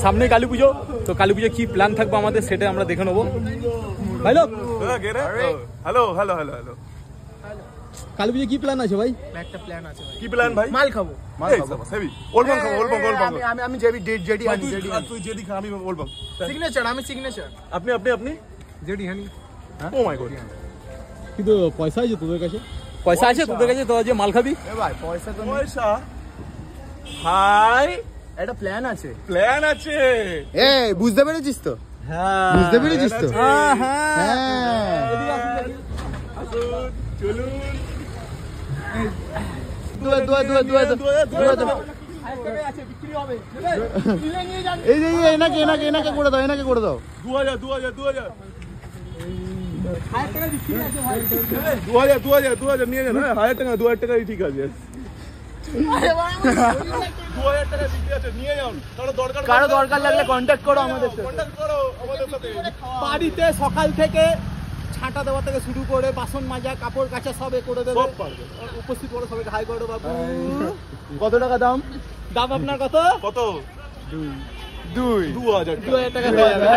সামনে কালী পুজো, তো কালী পুজো কি প্ল্যান থাকবে আমাদের সেটা আমরা দেখে নেবো। ভাই লোক hello hello hello hello, Kali পুজো কি প্ল্যান আছে ভাই? একটা প্ল্যান আছে ভাই। কি প্ল্যান ভাই? মাল খাবো। সেবি ওলবাং খাবো, ওলবাং ওলবাং। আমি জেডি হানি, তুই জেডি খা, আমি ওলবাং। সিগনেচার, আমি সিগনেচার। আপনি জেডি হানি। ও মাই গড, কিন্তু পয়সা আছে তোদের কাছে? পয়সা আছে তোদের কাছে? তোরা যে মাল খাবি? এ ভাই পয়সা তো নেই। পয়সা হাই, একটা প্ল্যান আছে। প্ল্যান আছে। এ বুঝতে পেরেছিস তো? হ্যাঁ বুঝতে পেরেছিস তো? হ্যাঁ হ্যাঁ হ্যাঁ চলুন এই যে এনাকে করে দাও, এনাকে করে দাও। 2000 নিয়ে যান। 1000 টাকা, 2000 টাকাই ঠিক আছে। 2000 টাকা বিক্রি আছে, নিয়ে যান। কারো দরকার লাগলে কন্ট্যাক্ট করো আমাদের সাথে। বাড়িতে সকাল থেকে ছাঁটা দেওয়া থেকে শুরু করে বাসন মাজা, কাপড় কাচা সব করে দেবে। সব পারবে। উপস্থিত বড় সবাইকে হাই করো বাবু। কত টাকা দাম? দাম আপনার কত? 2000 2000 টাকা হয়ে যাবে।